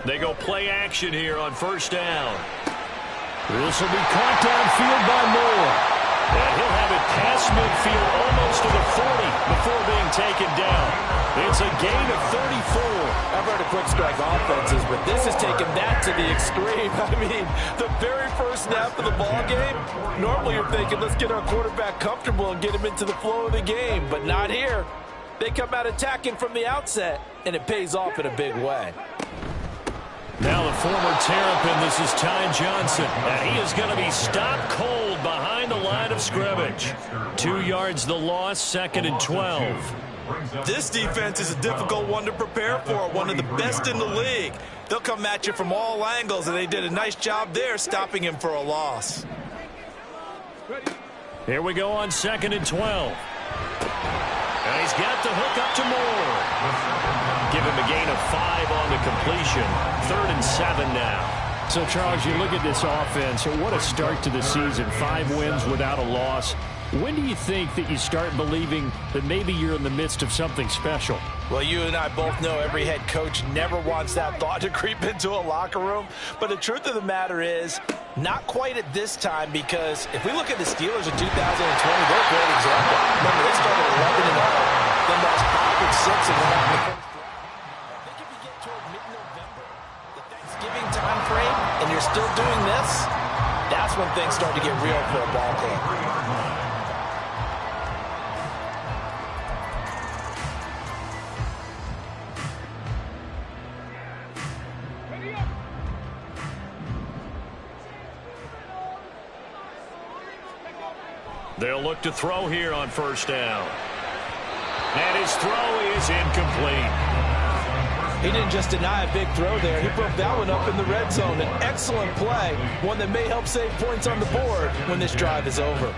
They go play action here on first down. This will be caught downfield by Moore. And he'll have it past midfield almost to the 40 before being taken down. It's a gain of 34. I've heard of quick strike offenses, but this has taken that to the extreme. I mean, the very first snap of the ball game, normally you're thinking, let's get our quarterback comfortable and get him into the flow of the game, but not here. They come out attacking from the outset, and it pays off in a big way. Now the former Terrapin, this is Ty Johnson, and he is going to be stopped cold behind the line of scrimmage. 2 yards the loss, 2nd and 12. This defense is a difficult one to prepare for, one of the best in the league. They'll come at you from all angles, and they did a nice job there stopping him for a loss. Here we go on 2nd and 12. And he's got the hook up to Moore. Give him a gain of 5 on the completion. 3rd and 7 now. So, Charles, you look at this offense, what a start to the season. 5 wins without a loss. When do you think that you start believing that maybe you're in the midst of something special? Well, you and I both know every head coach never wants that thought to creep into a locker room. But the truth of the matter is, not quite at this time, because if we look at the Steelers in 2020, they're a great example. Remember, they started 11-0, then lost 5 and 6 and went on the first. I think if you get toward mid-November, the Thanksgiving time frame, and you're still doing this, that's when things start to get real for a ball club. They'll look to throw here on first down. And his throw is incomplete. He didn't just deny a big throw there. He broke that one up in the red zone. An excellent play, one that may help save points on the board when this drive is over.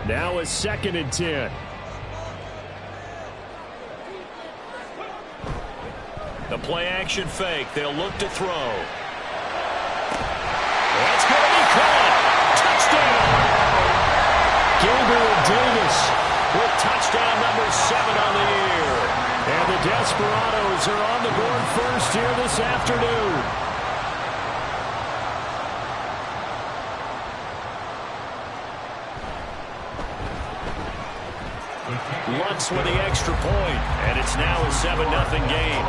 Now a 2nd and 10. The play-action fake. They'll look to throw. That's going to be caught. Touchdown. Gabriel Davis With touchdown number 7 on the year. And the Desperados are on the board first here this afternoon. Lutz with the extra point, and it's now a 7-0 game.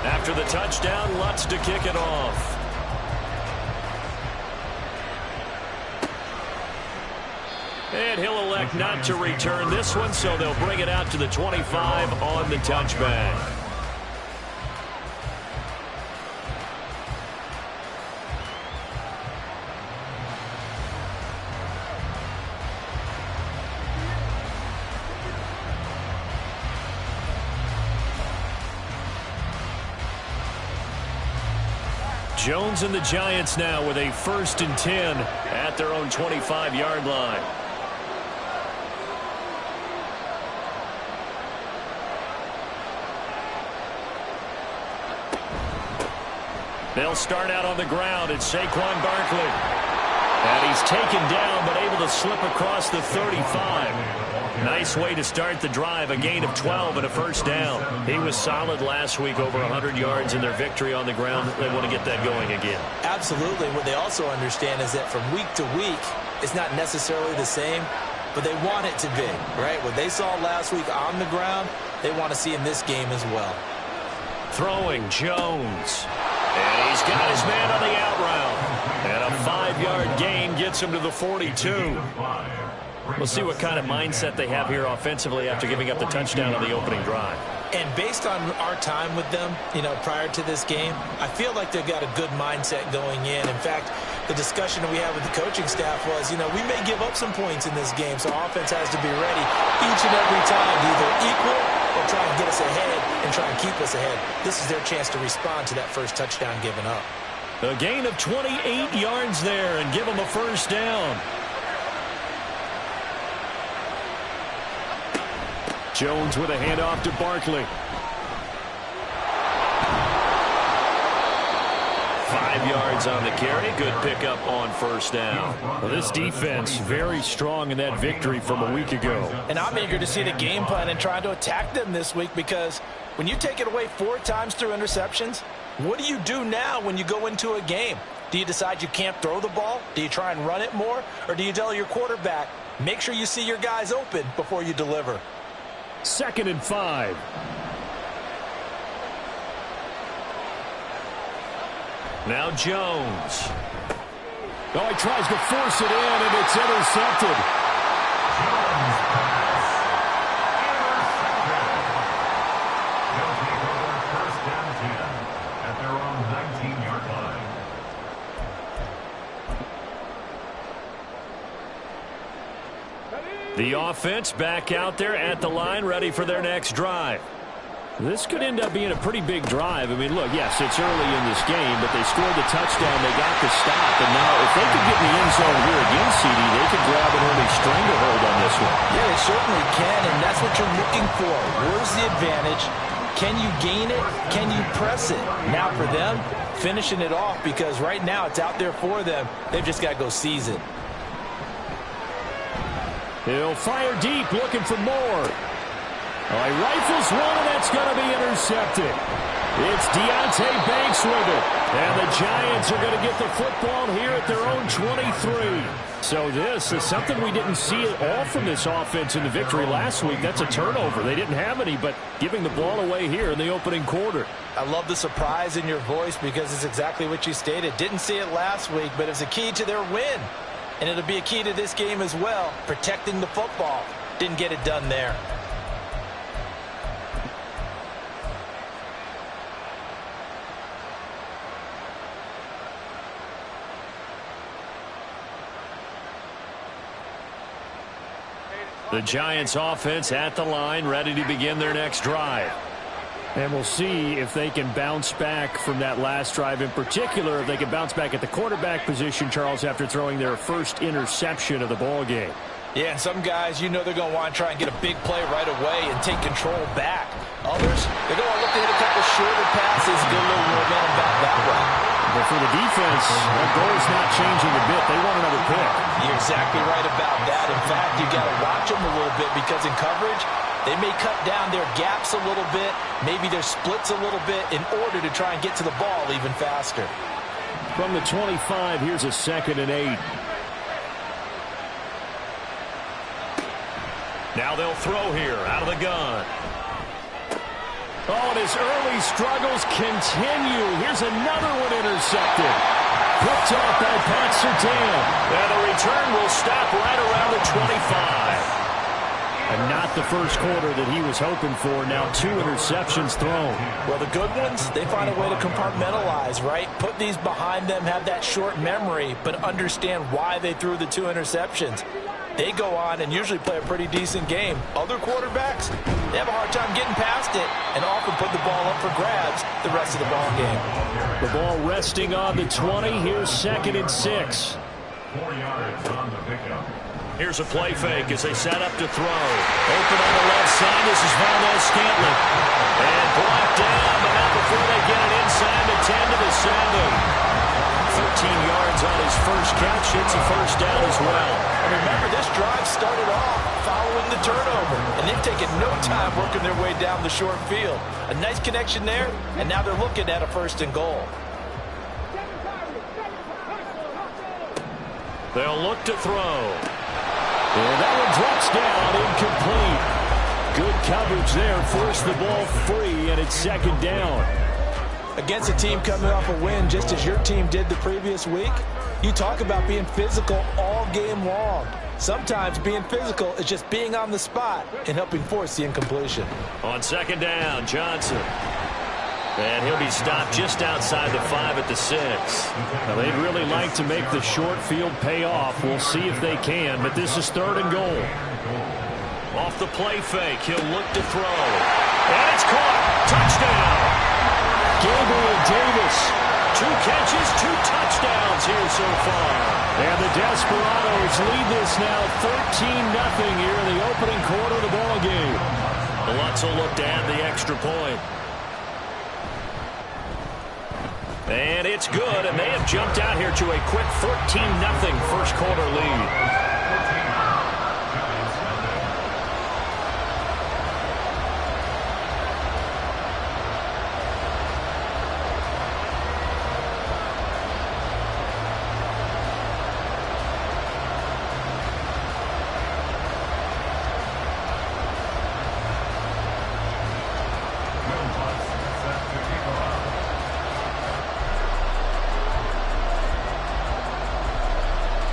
After the touchdown, Lutz to kick it off. And he'll elect not to return this one, so they'll bring it out to the 25 on the touchback. Jones and the Giants now with a 1st and 10 at their own 25-yard line. They'll start out on the ground. It's Saquon Barkley. And he's taken down but able to slip across the 35. Nice way to start the drive, a gain of 12 and a 1st down. He was solid last week, over 100 yards in their victory on the ground. They want to get that going again. Absolutely. What they also understand is that from week to week, it's not necessarily the same, but they want it to be, right? What they saw last week on the ground, they want to see in this game as well. Throwing, Jones. And he's got his man on the out route. And a 5-yard gain gets him to the 42. We'll see what kind of mindset they have here offensively after giving up the touchdown on the opening drive. And based on our time with them, prior to this game, I feel like they've got a good mindset going in. In fact, the discussion that we had with the coaching staff was, we may give up some points in this game, so offense has to be ready each and every time to either equal or try and get us ahead and try and keep us ahead. This is their chance to respond to that first touchdown given up. A gain of 28 yards there and give them a first down. Jones with a handoff to Barkley. 5 yards on the carry. Good pickup on first down. Well, this defense very strong in that victory from a week ago. And I'm eager to see the game plan and trying to attack them this week, because when you take it away 4 times through interceptions, what do you do now when you go into a game? Do you decide you can't throw the ball? Do you try and run it more? Or do you tell your quarterback, make sure you see your guys open before you deliver? 2nd and 5. Now Jones. Oh, he tries to force it in, and it's intercepted. The offense back out there at the line, ready for their next drive. This could end up being a pretty big drive. I mean, look, yes, it's early in this game, but they scored the touchdown. They got the stop, and now if they could get in the end zone here again, CD, they could grab an early stranglehold on this one. Yeah, they certainly can, and that's what you're looking for. Where's the advantage? Can you gain it? Can you press it? Now for them, finishing it off, because right now it's out there for them. They've just got to go seize it. He'll fire deep, looking for more. Oh, he rifles one, and that's going to be intercepted. It's Deonte Banks with it. And the Giants are going to get the football here at their own 23. So this is something we didn't see at all from this offense in the victory last week. That's a turnover. They didn't have any, but giving the ball away here in the opening quarter. I love the surprise in your voice, because it's exactly what you stated. Didn't see it last week, but it's a key to their win. And it'll be a key to this game as well, protecting the football. Didn't get it done there. The Giants offense at the line, ready to begin their next drive. And we'll see if they can bounce back from that last drive, in particular, if they can bounce back at the quarterback position, Charles, after throwing their first interception of the ball game. Yeah, and some guys, you know they're going to want to try and get a big play right away and take control back. Others, they're going to look to hit a couple shorter passes, get a little momentum back that way. But for the defense, that goal is not changing a bit. They want another pick. You're exactly right about that. In fact, you got to watch them a little bit, because in coverage, they may cut down their gaps a little bit, maybe their splits a little bit, in order to try and get to the ball even faster. From the 25, here's a 2nd and 8. Now they'll throw here out of the gun. Oh, and his early struggles continue. Here's another one intercepted. Picked off by Pat Surtain. And the return will stop right around the 25. And not the first quarter that he was hoping for. Now 2 interceptions thrown. Well, the good ones, they find a way to compartmentalize, right? Put these behind them, have that short memory, but understand why they threw the 2 interceptions. They go on and usually play a pretty decent game. Other quarterbacks, they have a hard time getting past it and often put the ball up for grabs the rest of the ball game. The ball resting on the 20. Here's 2nd and 6. 4 yards on the pickup. Here's a play fake as they set up to throw. Open on the left side. This is Valdez-Scantling. And blocked down, but not before they get it inside the 10 to the 7. 13 yards on his first catch. It's a first down as well. And remember, this drive started off following the turnover, and they've taken no time working their way down the short field. A nice connection there, and now they're looking at a 1st and goal. They'll look to throw. And that one drops down, incomplete. Good coverage there, forced the ball free, and it's 2nd down. Against a team coming off a win, just as your team did the previous week, you talk about being physical all game long. Sometimes being physical is just being on the spot and helping force the incompletion. On 2nd down, Johnson. And he'll be stopped just outside the 5 at the 6. Now, they'd really like to make the short field pay off. We'll see if they can, but this is 3rd and goal. Off the play fake, he'll look to throw. And it's caught. Touchdown. Gabriel Davis 2 catches, 2 touchdowns here so far. And the Desperados lead this now 13-0 here in the opening quarter of the ball game. The Lutz will look to add the extra point. And it's good, and they have jumped out here to a quick 14-0 first quarter lead.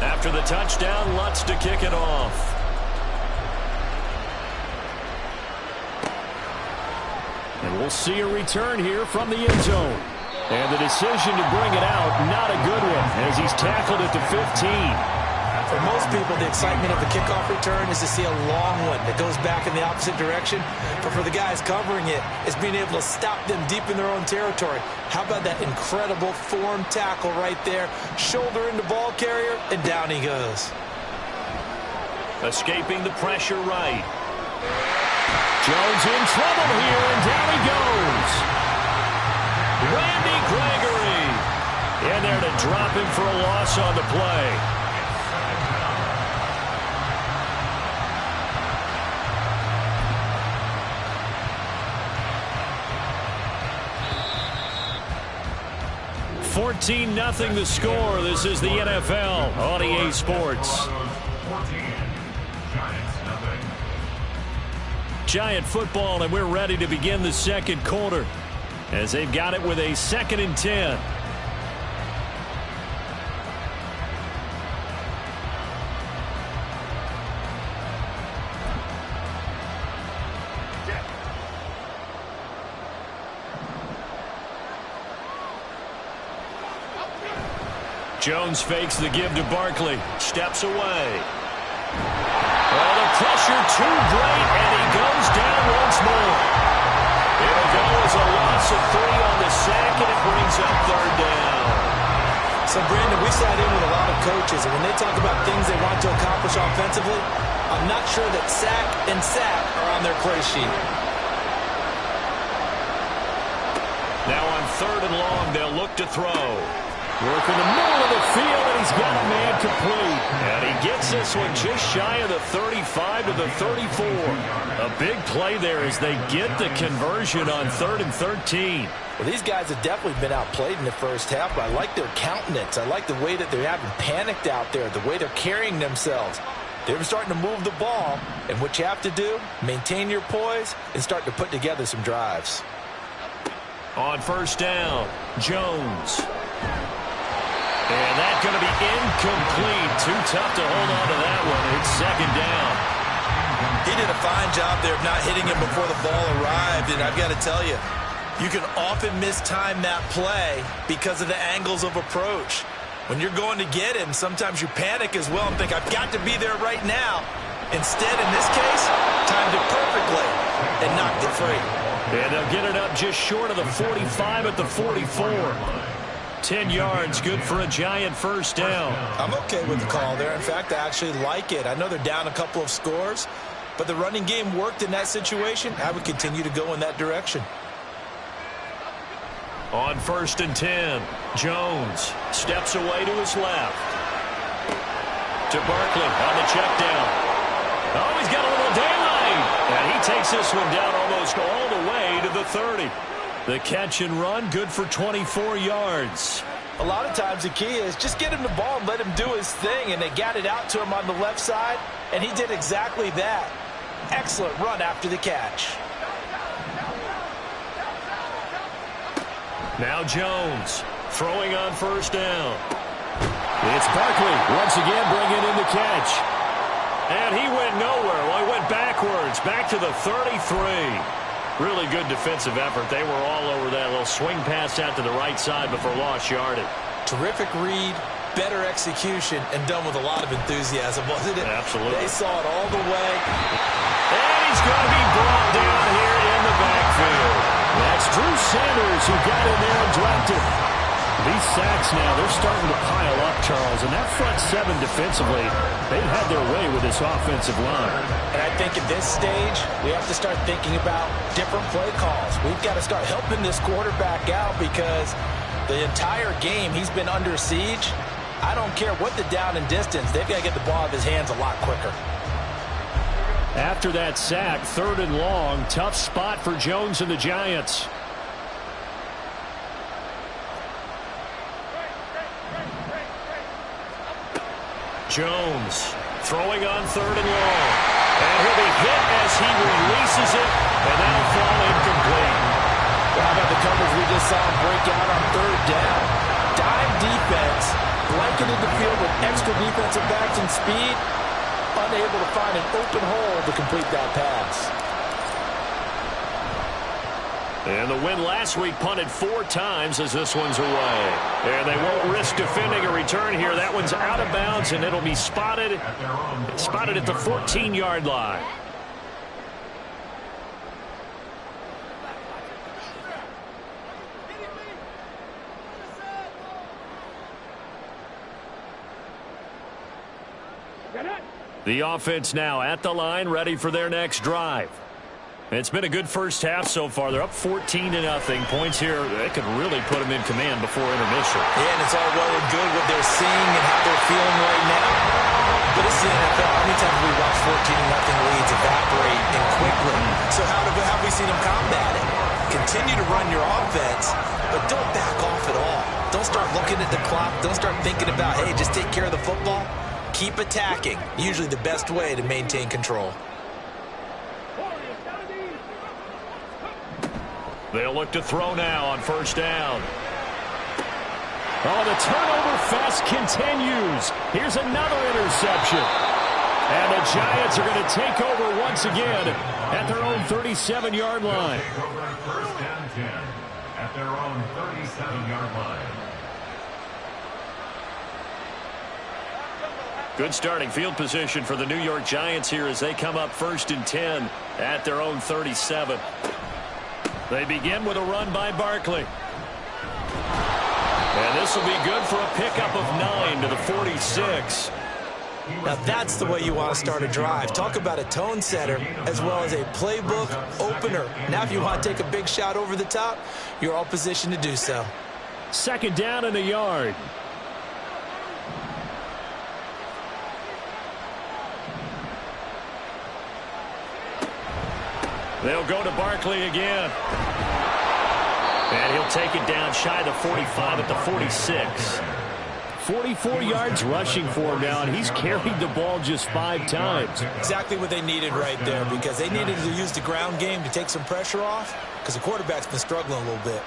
After the touchdown, Lutz to kick it off. And we'll see a return here from the end zone. And the decision to bring it out, not a good one, as he's tackled at the 15. For most people, the excitement of the kickoff return is to see a long one that goes back in the opposite direction. But for the guys covering it, it's being able to stop them deep in their own territory. How about that incredible form tackle right there? Shoulder into ball carrier, and down he goes. Escaping the pressure right. Jones in trouble here, and down he goes. Randy Gregory in there to drop him for a loss on the play. $14-0 the score. This is the NFL on EA Sports. Giant football, and we're ready to begin the second quarter as they've got it with a 2nd and 10. Jones fakes the give to Barkley. Steps away. Oh, the pressure too great, and he goes down once more. It'll go as a loss of 3 on the sack, and it brings up 3rd down. So, Brandon, we sat in with a lot of coaches, and when they talk about things they want to accomplish offensively, I'm not sure that sack and sack are on their play sheet. Now on 3rd and long, they'll look to throw. Work in the middle of the field, and he's got a man complete. And he gets this one just shy of the 35 to the 34. A big play there as they get the conversion on 3rd and 13. Well, these guys have definitely been outplayed in the first half, but I like their countenance. I like the way that they're having panicked out there, the way they're carrying themselves. They're starting to move the ball, and what you have to do, maintain your poise and start to put together some drives. On 1st down, Jones. And that's going to be incomplete. Too tough to hold on to that one. It's 2nd down. He did a fine job there of not hitting him before the ball arrived. And I've got to tell you, you can often mistime that play because of the angles of approach. When you're going to get him, sometimes you panic as well and think, I've got to be there right now. Instead, in this case, timed it perfectly and knocked it free. And they'll get it up just short of the 45 at the 44. 10 yards, good for a Giant 1st down. I'm okay with the call there. In fact, I actually like it. I know they're down a couple of scores, but the running game worked in that situation. I would continue to go in that direction. On 1st and 10, Jones steps away to his left. To Barkley on the check down. Oh, he's got a little daylight. And he takes this one down almost all the way to the 30. The catch and run, good for 24 yards. A lot of times the key is just get him the ball and let him do his thing, and they got it out to him on the left side, and he did exactly that. Excellent run after the catch. Now Jones throwing on 1st down. It's Barkley once again bringing in the catch. And he went nowhere. Well, he went backwards, back to the 33. Really good defensive effort. They were all over that little swing pass out to the right side before lost yardage. Terrific read, better execution, and done with a lot of enthusiasm, wasn't it? Absolutely. They saw it all the way. And he's going to be brought down here in the backfield. That's Drew Sanders who got in there and dropped it. These sacks now, they're starting to pile up, Charles. And that front seven defensively, they've had their way with this offensive line. And I think at this stage, we have to start thinking about different play calls. We've got to start helping this quarterback out because the entire game he's been under siege. I don't care what the down and distance. They've got to get the ball out of his hands a lot quicker. After that sack, 3rd and long, tough spot for Jones and the Giants. Jones throwing on 3rd and long. And he'll be hit as he releases it, and that'll fall incomplete. Well, how about the coverage we just saw him break out on 3rd down? Dime defense, blanketed the field with extra defensive backs and speed, unable to find an open hole to complete that pass. And the win last week punted 4 times as this one's away. And they won't risk defending a return here. That one's out of bounds, and it'll be spotted at the 14-yard line. The offense now at the line, ready for their next drive. It's been a good first half so far. They're up 14-0. Points here, they could really put them in command before intermission. Yeah, and it's all well and good what they're seeing and how they're feeling right now. But it's the NFL. How many times have we watched 14-0 leads evaporate and quickly? So how have we seen them combat it? Continue to run your offense, but don't back off at all. Don't start looking at the clock. Don't start thinking about, hey, just take care of the football. Keep attacking. Usually the best way to maintain control. They'll look to throw now on 1st down. Oh, the turnover fest continues. Here's another interception. And the Giants are going to take over once again at their own 37-yard line. First and 10 at their own 37-yard line. Good starting field position for the New York Giants here as they come up 1st and 10 at their own 37. They begin with a run by Barkley. And this will be good for a pickup of 9 to the 46. Now that's the way you want to start a drive. Talk about a tone setter as well as a playbook opener. Now if you want to take a big shot over the top, you're all positioned to do so. 2nd down and a yard. They'll go to Barkley again. And he'll take it down shy of the 45 at the 46. 44 yards rushing for him now, and he's carried the ball just 5 times. Exactly what they needed right there, because they needed to use the ground game to take some pressure off, because the quarterback's been struggling a little bit.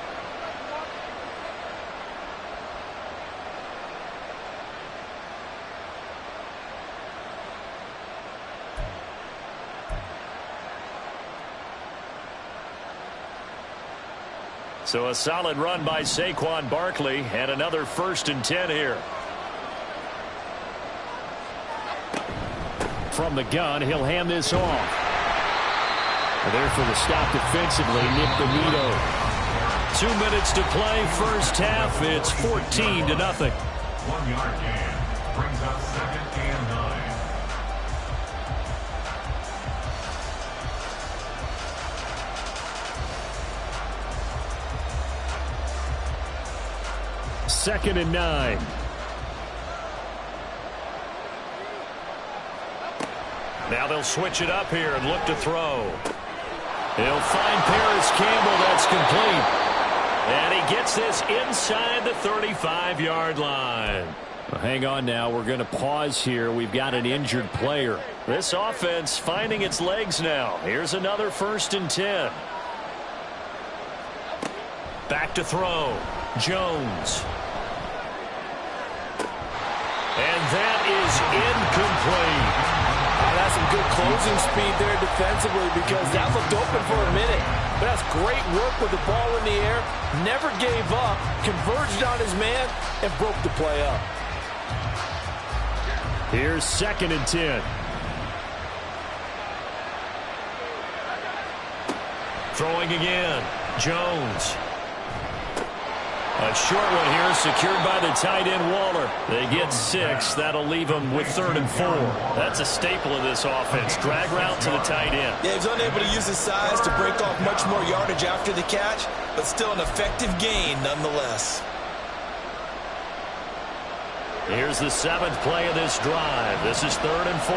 So a solid run by Saquon Barkley and another 1st and 10 here. From the gun, he'll hand this off. There for the stop defensively, Nick DeVito. 2 minutes to play, 1st half. It's 14-0. 1-yard gain brings up 2nd and 9. Second and 9. Now they'll switch it up here and look to throw. He'll find Paris Campbell. That's complete. And he gets this inside the 35-yard line. Well, hang on now. We're going to pause here. We've got an injured player. This offense finding its legs now. Here's another 1st and 10. Back to throw. Jones. And that is incomplete. That's some good closing speed there defensively, because that looked open for a minute. But that's great work with the ball in the air. Never gave up, converged on his man, and broke the play up. Here's 2nd and 10. Throwing again. Jones. A short one here, secured by the tight end Waller. They get 6. That'll leave them with 3rd and 4. That's a staple of this offense. Drag route to the tight end. Yeah, he's unable to use his size to break off much more yardage after the catch, but still an effective gain nonetheless. Here's the 7th play of this drive. This is 3rd and 4.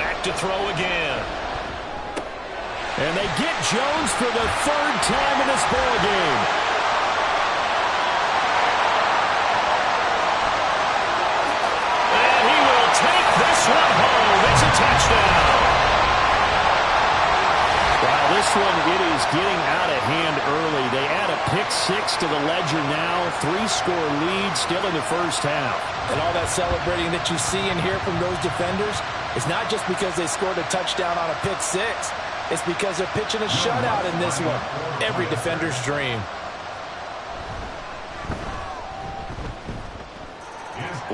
Back to throw again. And they get Jones for the 3rd time in this ball game. And he will take this one home. It's a touchdown. Wow, this one, it is getting out of hand early. They add a pick-6 to the ledger now. 3-score lead still in the first half. And all that celebrating that you see and hear from those defenders is not just because they scored a touchdown on a pick-6. It's because they're pitching a shutout in this one. Every defender's dream.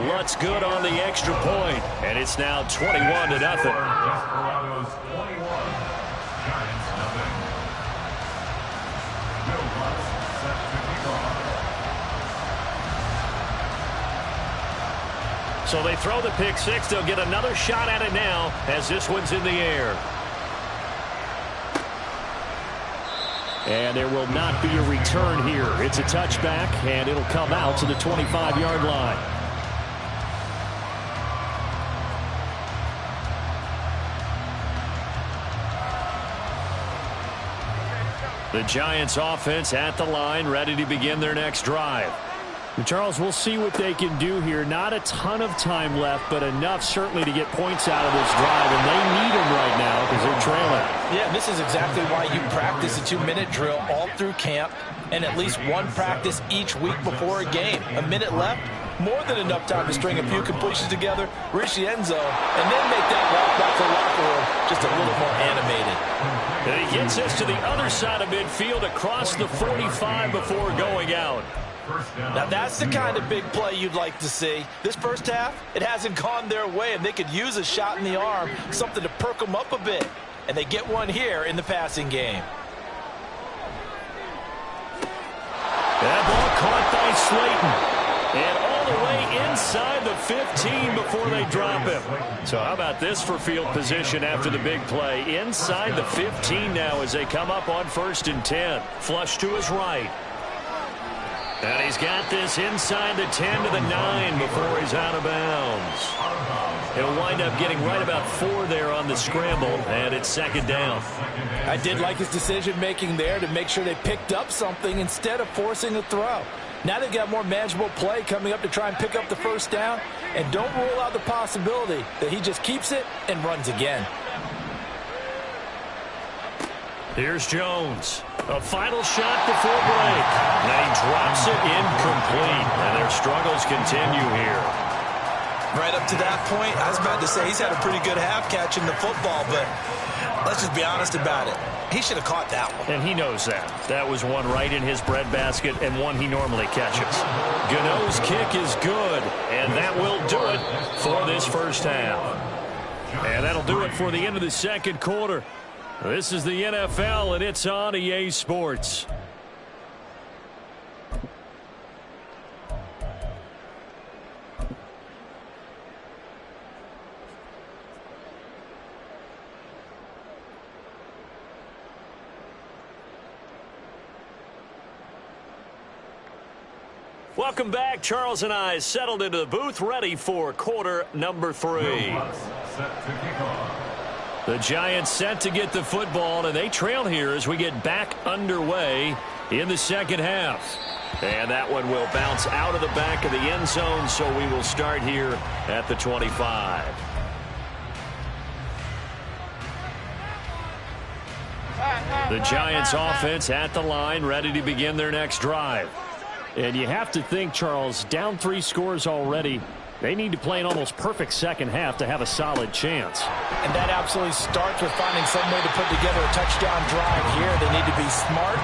Lutz good on the extra point, and it's now 21-0. Desperados 21, Giants nothing. Joe Lutz set to kick off. So they throw the pick-6. They'll get another shot at it now as this one's in the air. And there will not be a return here. It's a touchback, and it'll come out to the 25-yard line. The Giants offense at the line, ready to begin their next drive. And Charles, we'll see what they can do here. Not a ton of time left, but enough certainly to get points out of this drive, and they need them right now because they're trailing. Yeah, this is exactly why you practice a 2-minute drill all through camp and at least one practice each week before a game. A minute left, more than enough time to string a few completions together, reach the end zone, and then make that walk back to the locker room just a little more animated. And he gets us to the other side of midfield across the 45 before going out. Now that's the kind of big play you'd like to see. This first half, it hasn't gone their way, and they could use a shot in the arm, something to perk them up a bit. And they get one here in the passing game. That ball caught by Slayton. And all the way inside the 15 before they drop him. So how about this for field position after the big play? Inside the 15 now as they come up on 1st and 10. Flush to his right. And he's got this inside the 10 to the 9 before he's out of bounds. He'll wind up getting right about 4 there on the scramble, and it's 2nd down. I did like his decision-making there to make sure they picked up something instead of forcing a throw. Now they've got more manageable play coming up to try and pick up the 1st down, and don't rule out the possibility that he just keeps it and runs again. Here's Jones. A final shot before break. And he drops it incomplete. And their struggles continue here. Right up to that point, I was about to say he's had a pretty good half catching the football, but let's just be honest about it. He should have caught that one. And he knows that. That was one right in his breadbasket and one he normally catches. Gano's kick is good, and that will do it for this first half. And that'll do it for the end of the 2nd quarter. This is the NFL, and it's on EA Sports. Welcome back. Charles and I settled into the booth, ready for quarter number 3. The Giants set to get the football, and they trail here as we get back underway in the 2nd half. And that one will bounce out of the back of the end zone, so we will start here at the 25. The Giants offense at the line, ready to begin their next drive. And you have to think, Charles, down 3 scores already. They need to play an almost perfect 2nd half to have a solid chance. And that absolutely starts with finding some way to put together a touchdown drive here. They need to be smart,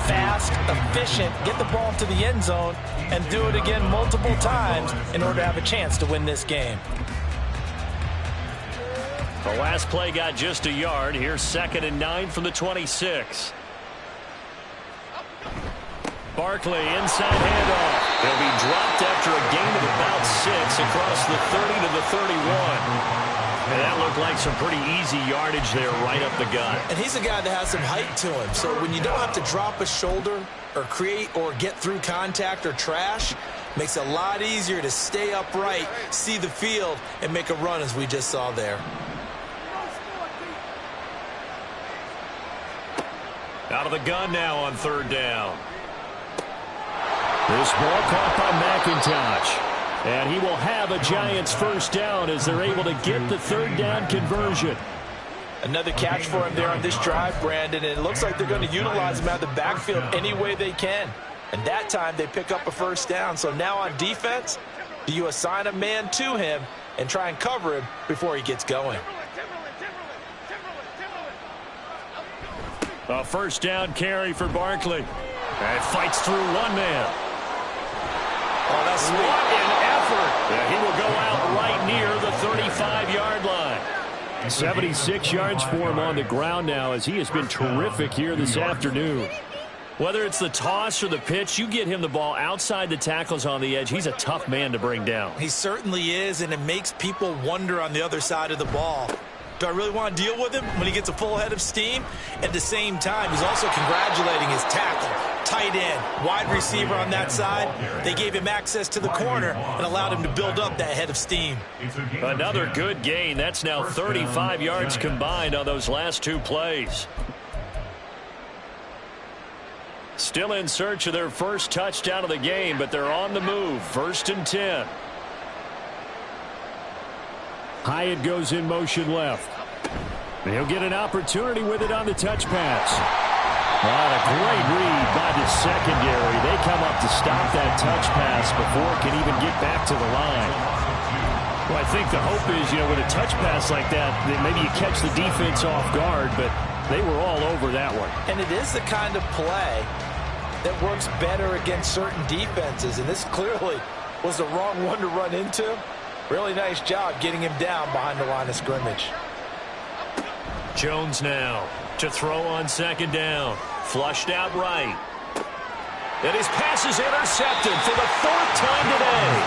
fast, efficient, get the ball to the end zone, and do it again multiple times in order to have a chance to win this game. The last play got just a yard. Here's 2nd and 9 from the 26. Barkley, inside handoff. He'll be dropped after a gain of about 6 across the 30 to the 31. And that looked like some pretty easy yardage there right up the gut. And he's a guy that has some height to him. So when you don't have to drop a shoulder or create or get through contact or trash, makes it a lot easier to stay upright, see the field, and make a run as we just saw there. Out of the gun now on 3rd down. This ball caught by McIntosh. And he will have a Giants 1st down as they're able to get the 3rd down conversion. Another catch for him there on this drive, Brandon, and it looks like they're going to utilize him out of the backfield any way they can. And that time they pick up a 1st down. So now on defense, do you assign a man to him and try and cover him before he gets going? A 1st down carry for Barkley. And fights through one man. Oh, that's sweet. What an effort. Yeah, he will go out right near the 35-yard line. 76 yards for him on the ground now as he has been terrific here this afternoon. Whether it's the toss or the pitch, you get him the ball outside the tackles on the edge. He's a tough man to bring down. He certainly is, and it makes people wonder on the other side of the ball. Do I really want to deal with him when he gets a full head of steam? At the same time, he's also congratulating his tackle, tight end, wide receiver on that side. They gave him access to the corner and allowed him to build up that head of steam. Another good gain. That's now 35 yards combined on those last 2 plays. Still in search of their first touchdown of the game, but they're on the move. 1st and 10. Hyatt goes in motion left. He'll get an opportunity with it on the touch pass. What a great read by the secondary. They come up to stop that touch pass before it can even get back to the line. Well, I think the hope is, with a touch pass like that maybe you catch the defense off guard, but they were all over that one. And it is the kind of play that works better against certain defenses, and this clearly was the wrong one to run into. Really nice job getting him down behind the line of scrimmage. Jones now to throw on 2nd down. Flushed out right. And his pass is intercepted for the 4th time today.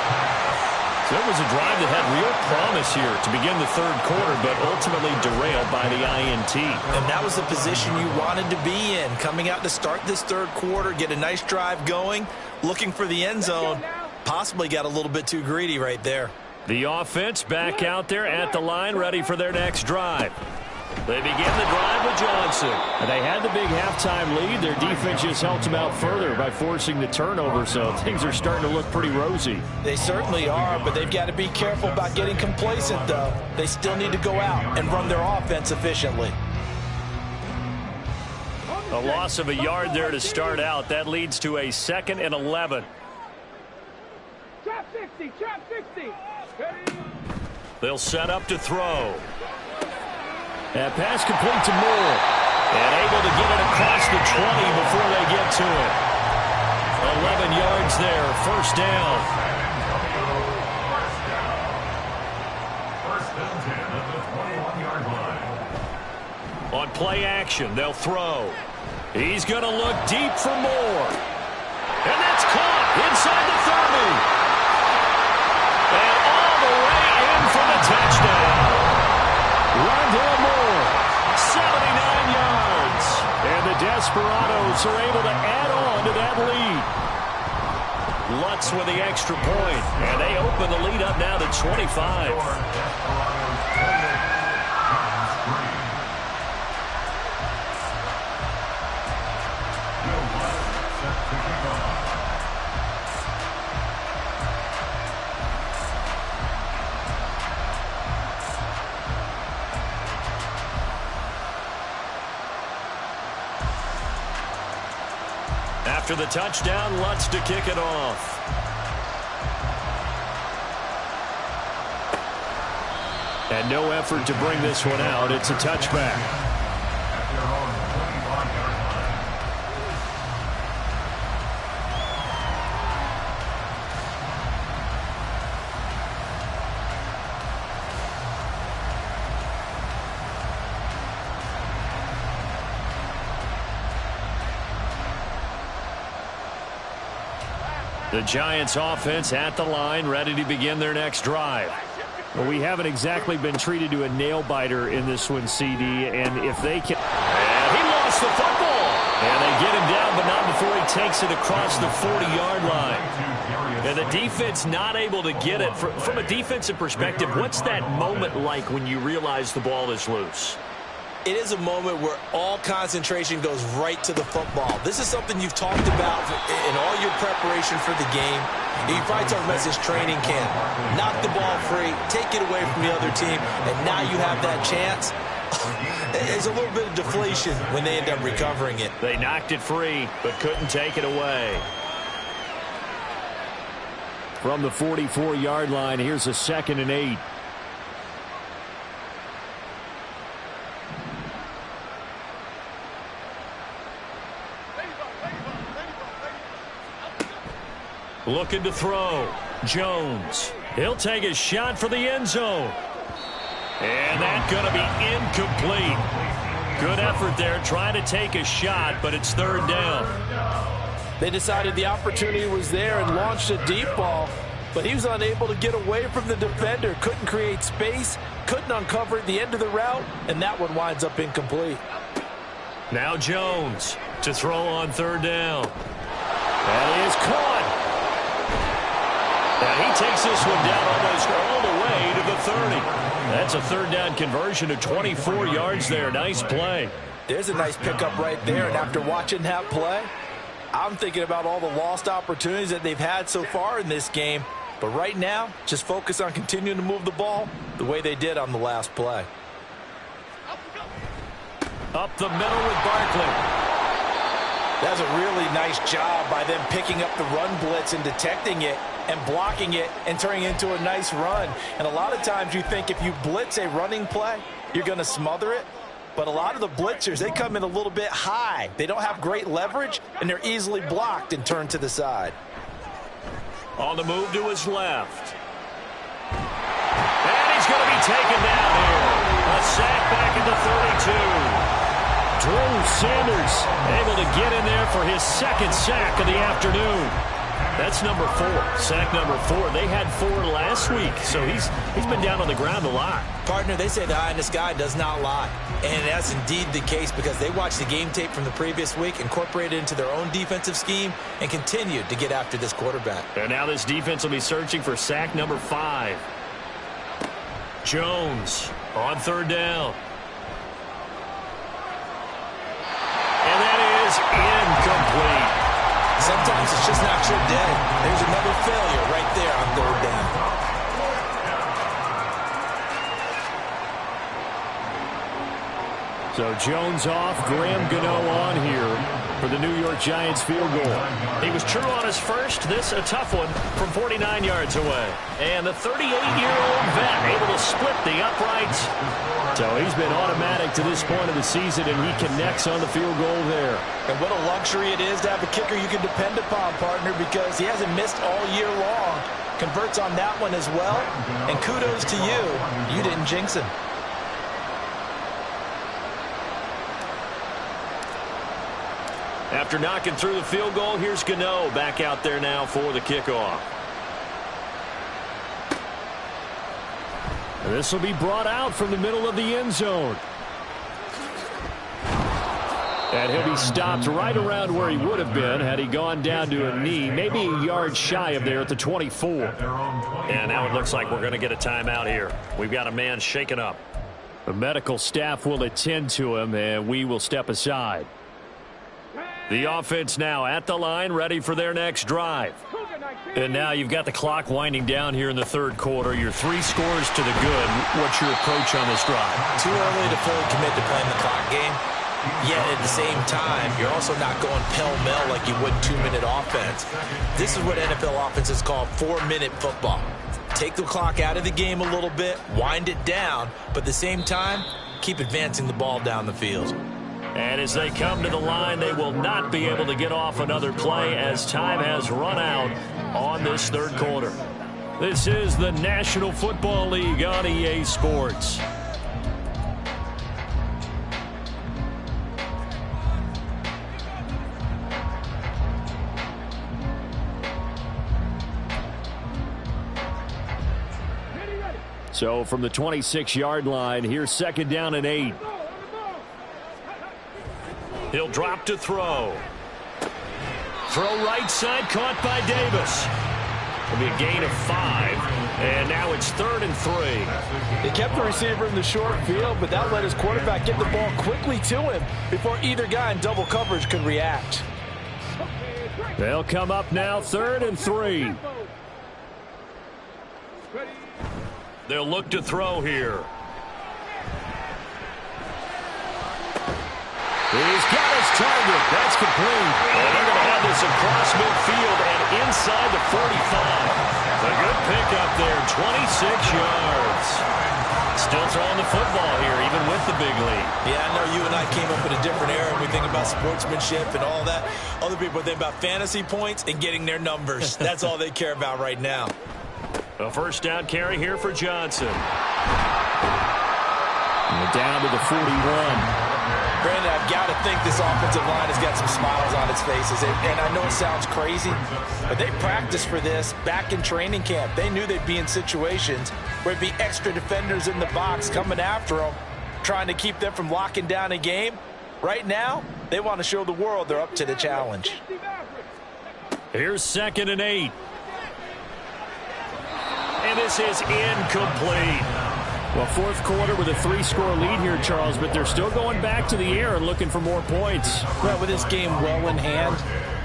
So it was a drive that had real promise here to begin the 3rd quarter, but ultimately derailed by the INT. And that was the position you wanted to be in. Coming out to start this 3rd quarter, get a nice drive going, looking for the end zone. Possibly got a little bit too greedy right there. The offense back out there at the line, ready for their next drive. They begin the drive with Johnson. And they had the big halftime lead. Their defense just helped them out further by forcing the turnover, so things are starting to look pretty rosy. They certainly are, but they've got to be careful about getting complacent, though. They still need to go out and run their offense efficiently. A loss of a yard there to start out. That leads to a 2nd and 11. Trap 60, trap 60. They'll set up to throw. That pass complete to Moore. And able to get it across the 20 before they get to it. 11 yards there, 1st down. First down 10 at the 21-yard line. On play action, they'll throw. He's going to look deep for Moore. And that's caught inside the 30. And all the way in for the touchdown. Rondale Moore, 79 yards. and the Desperados are able to add on to that lead. Lutz with the extra point, and they open the lead up now to 25. After the touchdown, Lutz to kick it off. And no effort to bring this one out. It's a touchback. At their own 25-yard line. The Giants offense at the line, ready to begin their next drive. Well, we haven't exactly been treated to a nail-biter in this one, CD, and if they can... And he lost the football. And they get him down, but not before he takes it across the 40-yard line. And the defense not able to get it. From a defensive perspective, what's that moment like when you realize the ball is loose? It is a moment where all concentration goes right to the football. This is something you've talked about in all your preparation for the game. You probably talked about this training camp. Knock the ball free, take it away from the other team, and now you have that chance. There's a little bit of deflation when they end up recovering it. They knocked it free, but couldn't take it away. From the 44-yard line, here's a 2nd and 8. Looking to throw. Jones. He'll take a shot for the end zone. And that's going to be incomplete. Good effort there trying to take a shot, but it's 3rd down. They decided the opportunity was there and launched a deep ball, but he was unable to get away from the defender. Couldn't create space, couldn't uncover at the end of the route, and that one winds up incomplete. Now Jones to throw on 3rd down. That is caught. And he takes this one down almost all the way to the 30. That's a 3rd down conversion of 24 yards there. Nice play. There's a nice pickup right there, and after watching that play, I'm thinking about all the lost opportunities that they've had so far in this game. But right now, just focus on continuing to move the ball the way they did on the last play. Up the middle with Barkley. That's a really nice job by them picking up the run blitz and detecting it and blocking it and turning it into a nice run. And a lot of times you think if you blitz a running play, you're going to smother it. But a lot of the blitzers, they come in a little bit high. They don't have great leverage, and they're easily blocked and turned to the side. On the move to his left. And he's going to be taken down here. A sack back at the 32. Drew Sanders able to get in there for his 2nd sack of the afternoon. That's number 4. Sack number 4. They had 4 last week, so he's been down on the ground a lot. Partner, they say the eye in the sky does not lie. And that's indeed the case because they watched the game tape from the previous week, incorporated it into their own defensive scheme, and continued to get after this quarterback. And now this defense will be searching for sack number 5. Jones on 3rd down. And that is incomplete. Sometimes it's just not your day. There's another failure right there on 3rd down. So Jones off, Graham Gano on here for the New York Giants field goal. He was true on his first. This a tough one from 49 yards away. And the 38-year-old vet able to split the uprights. So he's been automatic to this point of the season, and he connects on the field goal there. And what a luxury it is to have a kicker you can depend upon, partner, because he hasn't missed all year long. Converts on that one as well. And kudos to you. You didn't jinx him. After knocking through the field goal, here's Gano back out there now for the kickoff. And this will be brought out from the middle of the end zone. And he'll be stopped right around where he would have been had he gone down to a knee, maybe a yard shy of there at the 24. And now it looks like we're going to get a timeout here. We've got a man shaken up. The medical staff will attend to him, and we will step aside. The offense now at the line, ready for their next drive. And now you've got the clock winding down here in the 3rd quarter. You're 3 scores to the good. What's your approach on this drive? Too early to fully commit to playing the clock game. Yet at the same time, you're also not going pell-mell like you would 2-minute offense. This is what NFL offenses call 4-minute football. Take the clock out of the game a little bit, wind it down, but at the same time, keep advancing the ball down the field. And as they come to the line, they will not be able to get off another play as time has run out on this 3rd quarter. This is the National Football League on EA Sports. So from the 26-yard line, here's 2nd down and 8. He'll drop to throw. Throw right side, caught by Davis. It'll be a gain of 5, and now it's 3rd and 3. They kept the receiver in the short field, but that let his quarterback get the ball quickly to him before either guy in double coverage could react. They'll come up now, 3rd and 3. They'll look to throw here. He's got his target. That's complete. And they're going to have this across midfield and inside the 45. A good pickup there, 26 yards. Still throwing the football here, even with the big lead. Yeah, I know you and I came up in a different era, and we think about sportsmanship and all that. Other people think about fantasy points and getting their numbers. That's all they care about right now. A first down carry here for Johnson. And down to the 41. Brandon, I've got to think this offensive line has got some smiles on its faces. And I know it sounds crazy, but they practiced for this back in training camp. They knew they'd be in situations where it'd be extra defenders in the box coming after them, trying to keep them from locking down a game. Right now, they want to show the world they're up to the challenge. Here's 2nd and 8. And this is incomplete. Well, 4th quarter with a 3-score lead here, Charles, but they're still going back to the air and looking for more points. Well, with this game well in hand,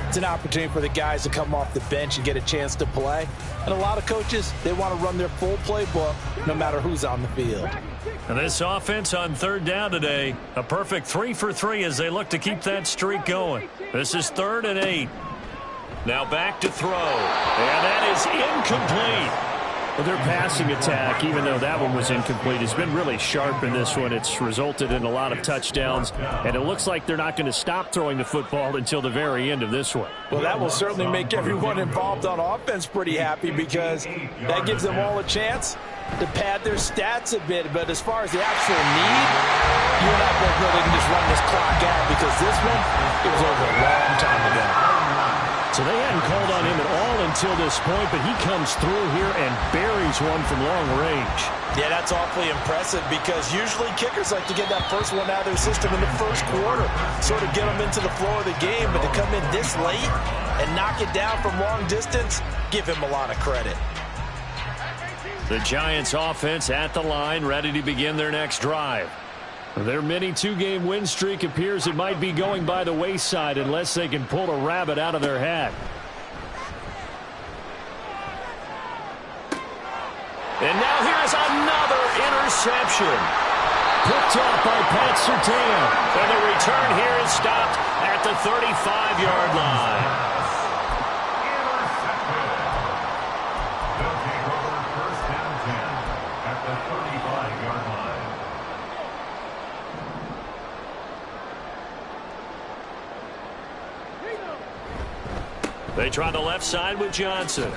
it's an opportunity for the guys to come off the bench and get a chance to play. And a lot of coaches, they want to run their full playbook no matter who's on the field. And this offense on 3rd down today, a perfect 3 for 3 as they look to keep that streak going. This is 3rd and 8. Now back to throw. And that is incomplete. Well, their passing attack, even though that one was incomplete, has been really sharp in this one. It's resulted in a lot of touchdowns, and it looks like they're not going to stop throwing the football until the very end of this one. Well, that will certainly make everyone involved on offense pretty happy because that gives them all a chance to pad their stats a bit. But as far as the actual need, you and I both know they can just run this clock out because this one, it was over a long time ago. So they hadn't called on him at all until this point, but he comes through here and buries one from long range. Yeah, that's awfully impressive because usually kickers like to get that first one out of their system in the first quarter, sort of get them into the flow of the game, but to come in this late and knock it down from long distance, give him a lot of credit. The Giants offense at the line, ready to begin their next drive. Their mini 2-game win streak appears it might be going by the wayside unless they can pull a rabbit out of their hat. And now here's another interception. Picked off by Pat Surtain. And the return here is stopped at the 35-yard line. They'll take over 1st down 10 at the 35-yard line. They try the left side with Johnson.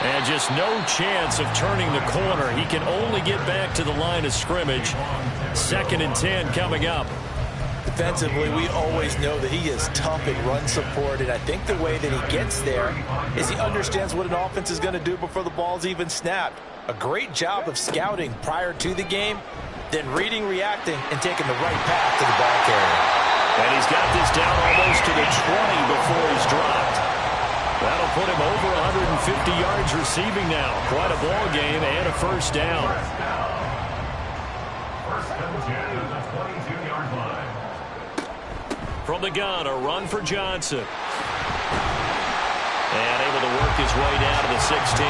And just no chance of turning the corner. He can only get back to the line of scrimmage. 2nd and 10 coming up. Defensively, we always know that he is tough in run support, and I think the way that he gets there is he understands what an offense is going to do before the ball's even snapped. A great job of scouting prior to the game, then reading, reacting, and taking the right path to the ball carrier. And he's got this down almost to the 20 before he's dropped. That'll put him over 150 yards receiving now. Quite a ball game and a first down. 1st and 10 at the 22-yard line. From the gun, a run for Johnson. And able to work his way down to the 16.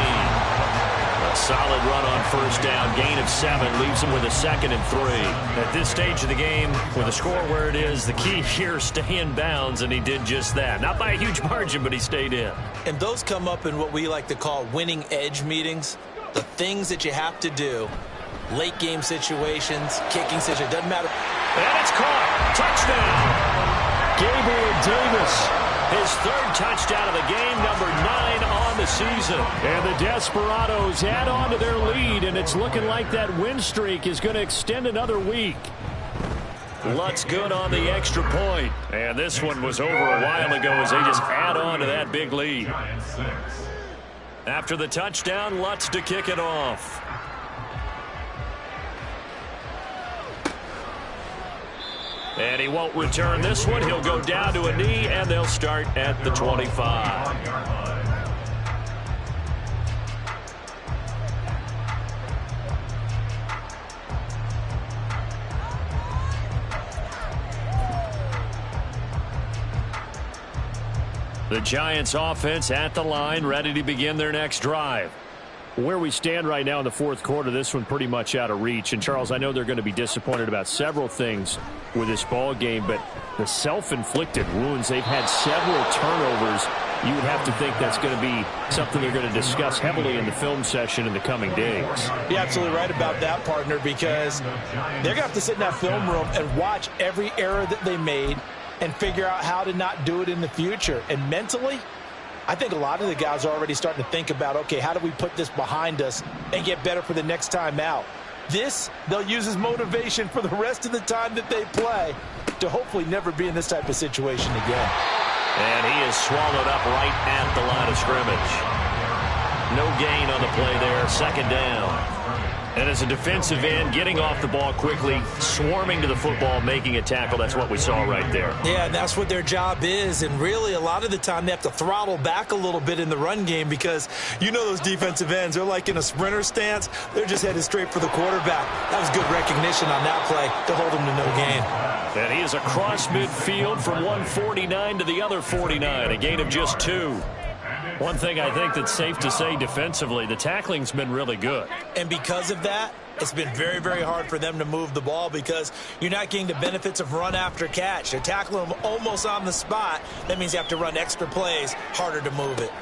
A solid run on first down. Gain of 7 leaves him with a 2nd and 3. At this stage of the game, with the score where it is, the key here is stay in bounds, and he did just that. Not by a huge margin, but he stayed in. And those come up in what we like to call winning edge meetings. The things that you have to do. Late game situations, kicking situations, doesn't matter. And it's caught. Touchdown. Gabriel Davis. His 3rd touchdown of the game, number 9 on the season. And the Desperados add on to their lead, and it's looking like that win streak is going to extend another week. Lutz good on the extra point. And this one was over a while ago as they just add on to that big lead. Giants 6, After the touchdown, Lutz to kick it off. And he won't return this one. He'll go down to a knee, and they'll start at the 25. The Giants offense at the line, ready to begin their next drive. Where we stand right now in the fourth quarter, this one pretty much out of reach. And, Charles, I know they're going to be disappointed about several things with this ball game, but the self-inflicted wounds, they've had several turnovers. You would have to think that's going to be something they're going to discuss heavily in the film session in the coming days. You're absolutely right about that, partner, because they're going to have to sit in that film room and watch every error that they made and figure out how to not do it in the future. And mentally, I think a lot of the guys are already starting to think about, okay, how do we put this behind us and get better for the next time out? This, they'll use as motivation for the rest of the time that they play to hopefully never be in this type of situation again. And he is swallowed up right at the line of scrimmage. No gain on the play there, second down. And as a defensive end, getting off the ball quickly, swarming to the football, making a tackle, that's what we saw right there. Yeah, and that's what their job is. And really, a lot of the time, they have to throttle back a little bit in the run game because you know those defensive ends, they're like in a sprinter stance. They're just headed straight for the quarterback. That was good recognition on that play to hold him to no gain. And he is across midfield from 149 to the other 49, a gain of just 2. One thing I think that's safe to say defensively, the tackling's been really good. And because of that, it's been very, very hard for them to move the ball because you're not getting the benefits of run after catch. They're tackling them almost on the spot. That means you have to run extra plays, harder to move it.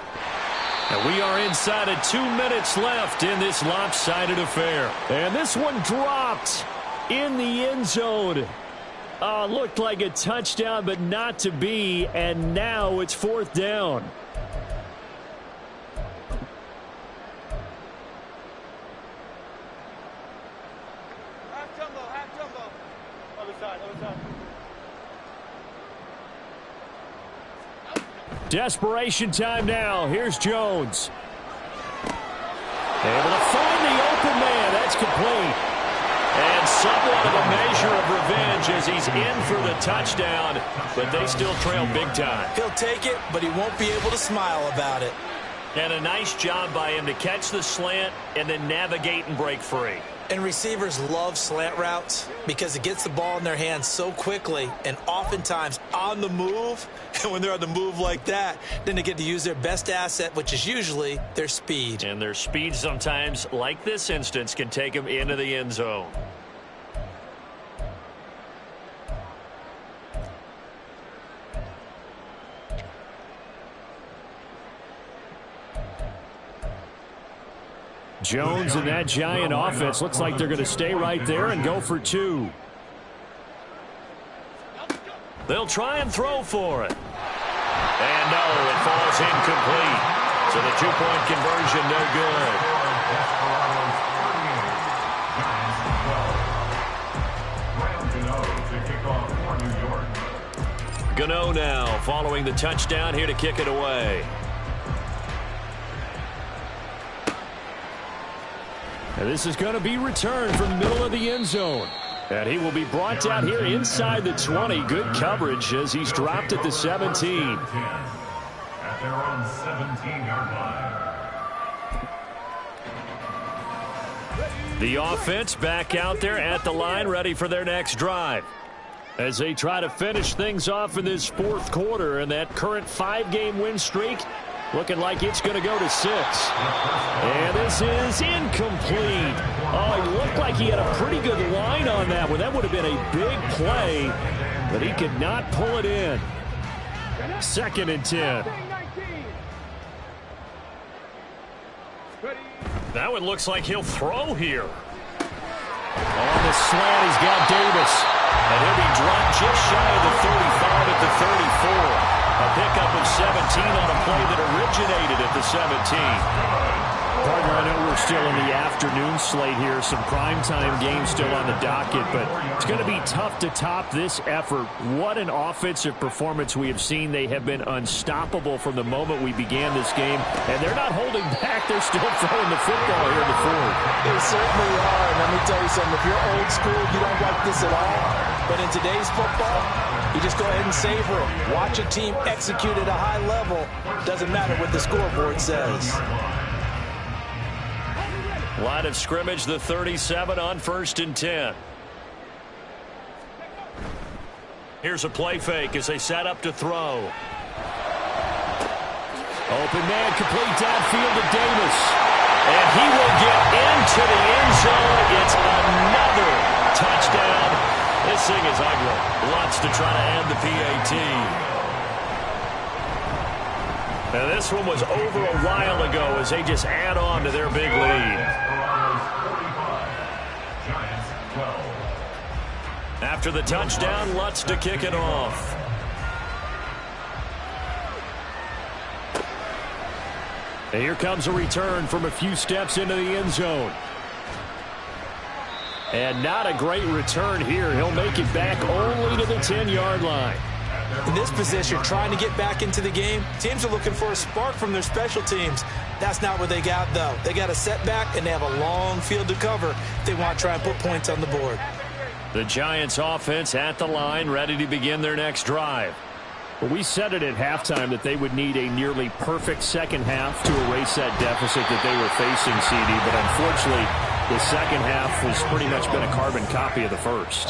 And we are inside of 2 minutes left in this lopsided affair. And this one dropped in the end zone. Looked like a touchdown, but not to be. And now it's fourth down. Desperation time now. Here's Jones. Able to find the open man. That's complete. And somewhat of a measure of revenge as he's in for the touchdown, but they still trail big time. He'll take it, but he won't be able to smile about it. And a nice job by him to catch the slant and then navigate and break free. And receivers love slant routes because it gets the ball in their hands so quickly and oftentimes on the move. And when they're on the move like that, then they get to use their best asset, which is usually their speed. And their speed sometimes, like this instance, can take them into the end zone. Jones and that Giant offense looks like they're going to stay right there and go for 2. They'll try and throw for it. And no, it falls incomplete. So the 2-point conversion no good. Gano now following the touchdown here to kick it away. And this is going to be returned from the middle of the end zone. And he will be brought down here inside the 20. Good coverage as he's dropped at the 17. At their own 17-yard line. The offense back out there at the line, ready for their next drive. As they try to finish things off in this fourth quarter, and that current 5-game win streak looking like it's going to go to 6. And this is incomplete. Oh, he looked like he had a pretty good line on that one. That would have been a big play, but he could not pull it in. 2nd and 10. That one looks like he'll throw here. On the slant, he's got Davis. And he'll be dropped just shy of the 35 at the 34. A pickup of 17 on a play that originated at the 17. Partner, I know we're still in the afternoon slate here. Some primetime games still on the docket, but it's going to be tough to top this effort. What an offensive performance we have seen. They have been unstoppable from the moment we began this game, and they're not holding back. They're still throwing the football here in the fourth. They certainly are, and let me tell you something. If you're old school, you don't like this at all. But in today's football, you just go ahead and savor it. Watch a team execute at a high level. Doesn't matter what the scoreboard says. Line of scrimmage, the 37 on 1st and 10. Here's a play fake as they set up to throw. Open man, complete downfield to Davis. And he will get into the end zone. It's another touchdown. This thing is ugly. Wants to try to add the PAT. And this one was over a while ago as they just add on to their big lead. After the touchdown, Lutz to kick it off. And here comes a return from a few steps into the end zone. And not a great return here. He'll make it back only to the 10-yard line. In this position, trying to get back into the game, teams are looking for a spark from their special teams. That's not what they got, though. They got a setback, and they have a long field to cover if they want to try and put points on the board. The Giants offense at the line, ready to begin their next drive. Well, we said it at halftime that they would need a nearly perfect second half to erase that deficit that they were facing, CD. But unfortunately, the second half has pretty much been a carbon copy of the first.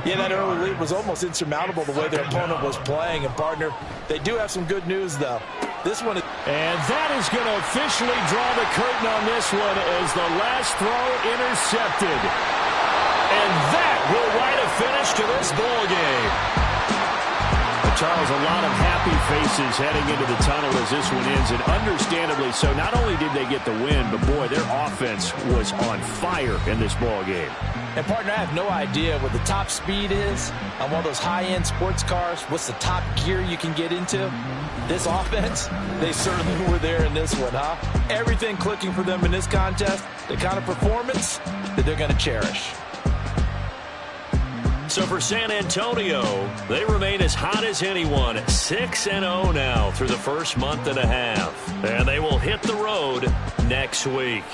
Yeah, that early lead was almost insurmountable the way their opponent was playing. And, partner, they do have some good news, though. This one is... And that is going to officially draw the curtain on this one as the last throw intercepted. And that will write a finish to this ball game. Charles, a lot of happy faces heading into the tunnel as this one ends, and understandably so. Not only did they get the win, but boy, their offense was on fire in this ball game. And, partner, I have no idea what the top speed is on one of those high-end sports cars. What's the top gear you can get into? This offense, they certainly were there in this one, huh? Everything clicking for them in this contest, the kind of performance that they're going to cherish. So for San Antonio, they remain as hot as anyone, 6-0 now through the first month and a half. And they will hit the road next week.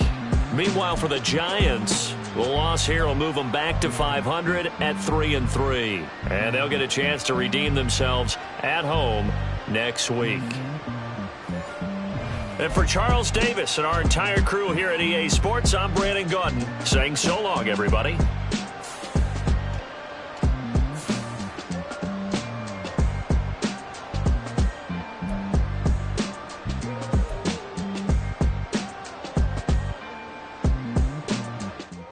Meanwhile, for the Giants, the loss here will move them back to 500 at 3-3. And they'll get a chance to redeem themselves at home next week. And for Charles Davis and our entire crew here at EA Sports, I'm Brandon Gaudin saying so long, everybody.